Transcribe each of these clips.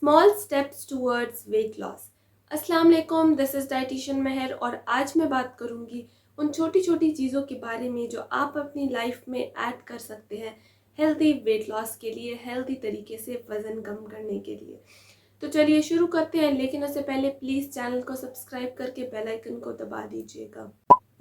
Small steps towards weight loss. अस्सलाम वालेकुम, this is dietitian महर और आज मैं बात करूंगी उन छोटी छोटी चीज़ों के बारे में जो आप अपनी लाइफ में ऐड कर सकते हैं हेल्दी वेट लॉस के लिए, हेल्दी तरीके से वज़न कम करने के लिए। तो चलिए शुरू करते हैं, लेकिन उससे पहले प्लीज़ चैनल को सब्सक्राइब करके बेल आइकन को दबा दीजिएगा।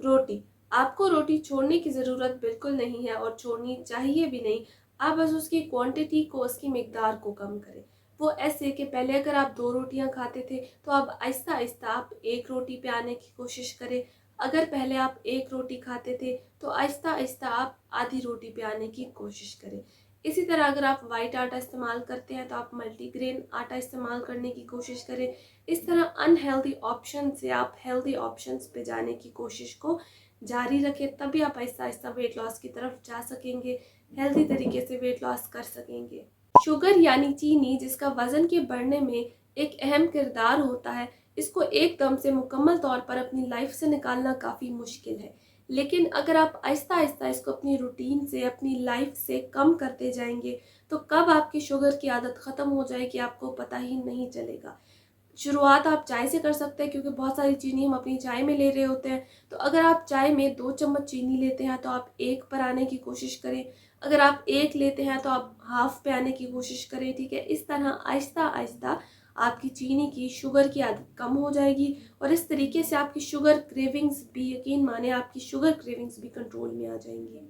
रोटी, आपको रोटी छोड़ने की ज़रूरत बिल्कुल नहीं है और छोड़नी चाहिए भी नहीं। आप बस उसकी क्वांटिटी को, उसकी मिकदार को कम करें। वो ऐसे कि पहले अगर आप 2 रोटियां खाते थे तो अब आहिस्ता आहिस्ता आप 1 रोटी पे आने की कोशिश करें। अगर पहले आप 1 रोटी खाते थे तो आहिस्ता आहिस्ता आप आधी रोटी पे आने की कोशिश करें। इसी तरह अगर आप वाइट आटा इस्तेमाल करते हैं तो आप मल्टीग्रेन आटा इस्तेमाल करने की कोशिश करें। इस तरह अनहेल्दी ऑप्शन से आप हेल्दी ऑप्शंस पे जाने की कोशिश को जारी रखें, तभी आप आहिस्ता आहिस्ता वेट लॉस की तरफ जा सकेंगे, हेल्दी तरीके से वेट लॉस कर सकेंगे। शुगर यानी चीनी, जिसका वज़न के बढ़ने में एक अहम किरदार होता है, इसको एकदम से मुकम्मल तौर पर अपनी लाइफ से निकालना काफ़ी मुश्किल है। लेकिन अगर आप आहिस्ता आहिस्ता इसको अपनी रूटीन से, अपनी लाइफ से कम करते जाएंगे तो कब आपकी शुगर की आदत ख़त्म हो जाएगी आपको पता ही नहीं चलेगा। शुरुआत आप चाय से कर सकते हैं, क्योंकि बहुत सारी चीनी हम अपनी चाय में ले रहे होते हैं। तो अगर आप चाय में 2 चम्मच चीनी लेते हैं तो आप 1 पर आने की कोशिश करें। अगर आप 1 लेते हैं तो आप हाफ पे आने की कोशिश करें, ठीक है। इस तरह आहिस्ता आहिस्ता आपकी चीनी की, शुगर की आदत कम हो जाएगी और इस तरीके से आपकी शुगर क्रेविंग्स भी, यकीन माने, आपकी शुगर क्रेविंग्स भी कंट्रोल में आ जाएंगी।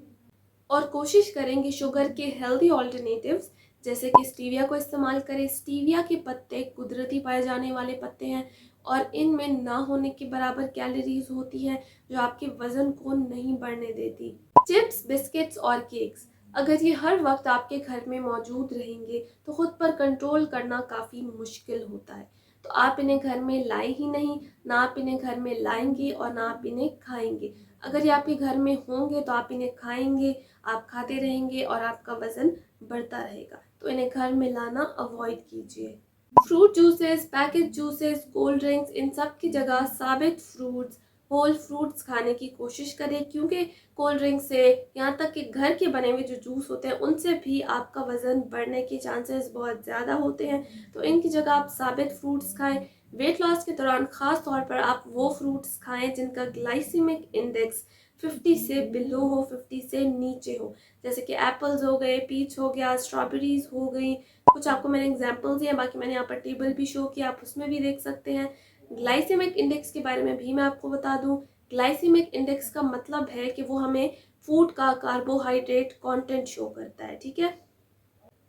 और कोशिश करेंगे शुगर के हेल्दी ऑल्टरनेटिव्स जैसे कि स्टीविया को इस्तेमाल करें। स्टीविया के पत्ते कुदरती पाए जाने वाले पत्ते हैं और इनमें ना होने के बराबर कैलोरीज होती हैं जो आपके वज़न को नहीं बढ़ने देती। चिप्स, बिस्किट्स और केक्स, अगर ये हर वक्त आपके घर में मौजूद रहेंगे तो खुद पर कंट्रोल करना काफ़ी मुश्किल होता है। तो आप इन्हें घर में लाए ही नहीं, ना आप इन्हें घर में लाएंगे और ना आप इन्हें खाएंगे। अगर ये आपके घर में होंगे तो आप इन्हें खाएंगे, आप खाते रहेंगे और आपका वज़न बढ़ता रहेगा। तो इन्हें घर में लाना अवॉइड कीजिए। Fruit juices, package juices, cold drinks, इन सब की जगह साबित फ्रूट्स, होल फ्रूट्स खाने की कोशिश करें, क्योंकि कोल्ड ड्रिंक से, यहाँ तक कि घर के बने हुए जो जूस होते हैं उनसे भी आपका वज़न बढ़ने के चांसेस बहुत ज़्यादा होते हैं। तो इनकी जगह आप साबित फ्रूट्स खाएं। वेट लॉस के दौरान ख़ास तौर पर आप वो फ्रूट्स खाएं जिनका ग्लाइसीमिक इंडेक्स 50 से बिलो हो, 50 से नीचे हो, जैसे कि एप्पल्स हो गए, पीच हो गया, स्ट्रॉबेरीज हो गई। कुछ आपको मैंने एग्जांपल्स दिए, बाकी मैंने यहाँ पर टेबल भी शो किया, आप उसमें भी देख सकते हैं। ग्लाइसेमिक इंडेक्स के बारे में भी मैं आपको बता दूं। ग्लाइसेमिक इंडेक्स का मतलब है कि वो हमें फूड का कार्बोहाइड्रेट कंटेंट शो करता है, ठीक है।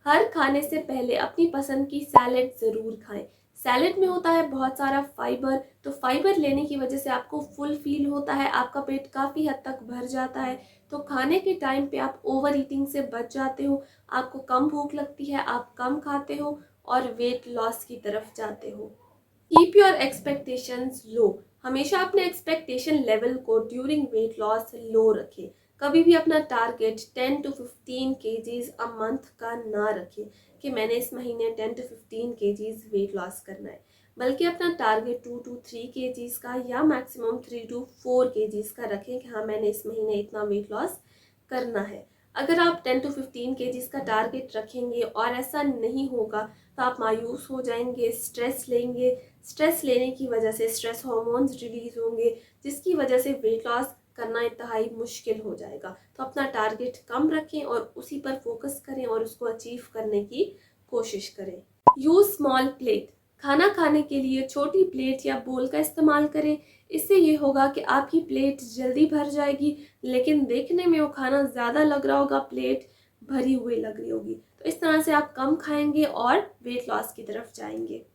हर खाने से पहले अपनी पसंद की सैलेड ज़रूर खाएं। सैलेड में होता है बहुत सारा फाइबर, तो फाइबर लेने की वजह से आपको फुल फील होता है, आपका पेट काफ़ी हद तक भर जाता है। तो खाने के टाइम पे आप ओवर ईटिंग से बच जाते हो, आपको कम भूख लगती है, आप कम खाते हो और वेट लॉस की तरफ जाते हो। कीप योर एक्सपेक्टेशंस लो, हमेशा अपने एक्सपेक्टेशन लेवल को ड्यूरिंग वेट लॉस लो रखें। कभी भी अपना target 10 to 15 KGs a month का ना रखें कि मैंने इस महीने 10 to 15 केजीज वेट लॉस करना है, बल्कि अपना टारगेट 2 to 3 केजीज का या मैक्सिमम 3 to 4 केजीज का रखें कि हाँ मैंने इस महीने इतना वेट लॉस करना है। अगर आप 10 to 15 केजीज का टारगेट रखेंगे और ऐसा नहीं होगा तो आप मायूस हो जाएंगे, स्ट्रेस लेंगे। स्ट्रेस लेने की वजह से स्ट्रेस हार्मोन्स रिलीज होंगे, जिसकी वजह से वेट लॉस करना इंतहाई मुश्किल हो जाएगा। तो अपना टारगेट कम रखें और उसी पर फोकस करें और उसको अचीव करने की कोशिश करें। यूज स्मॉल प्लेट, खाना खाने के लिए छोटी प्लेट या बोल का इस्तेमाल करें। इससे ये होगा कि आपकी प्लेट जल्दी भर जाएगी, लेकिन देखने में वो खाना ज़्यादा लग रहा होगा, प्लेट भरी हुई लग रही होगी। तो इस तरह से आप कम खाएंगे और वेट लॉस की तरफ जाएंगे।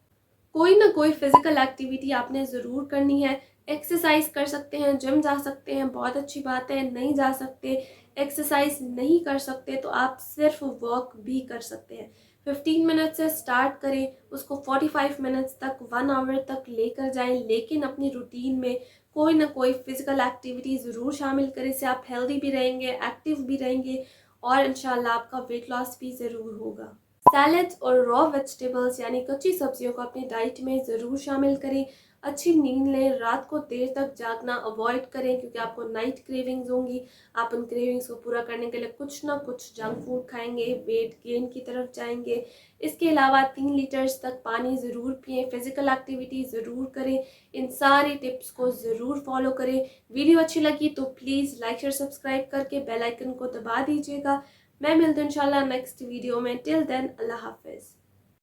कोई ना कोई फिजिकल एक्टिविटी आपने ज़रूर करनी है। एक्सरसाइज कर सकते हैं, जिम जा सकते हैं, बहुत अच्छी बात है। नहीं जा सकते, एक्सरसाइज नहीं कर सकते, तो आप सिर्फ वॉक भी कर सकते हैं। 15 मिनट से स्टार्ट करें, उसको 45 मिनट्स तक, 1 आवर तक लेकर जाएं, लेकिन अपनी रूटीन में कोई ना कोई फिजिकल एक्टिविटी ज़रूर शामिल करें। इससे आप हेल्दी भी रहेंगे, एक्टिव भी रहेंगे और इंशाल्लाह आपका वेट लॉस भी ज़रूर होगा। सैलड्स और रॉ वेजिटेबल्स यानी कच्ची सब्जियों को अपनी डाइट में ज़रूर शामिल करें। अच्छी नींद लें, रात को देर तक जागना अवॉइड करें क्योंकि आपको नाइट क्रेविंग्स होंगी। आप उन क्रेविंग्स को पूरा करने के लिए कुछ ना कुछ जंक फूड खाएंगे, वेट गेन की तरफ जाएंगे। इसके अलावा 3 लीटर्स तक पानी ज़रूर पिएं, फिज़िकल एक्टिविटी ज़रूर करें। इन सारी टिप्स को ज़रूर फॉलो करें। वीडियो अच्छी लगी तो प्लीज़ लाइक शेयर सब्सक्राइब करके बेल आइकन को दबा दीजिएगा। मैं मिलती हूँ इंशाल्लाह नेक्स्ट वीडियो में। टिल देन अल्लाह हाफिज़।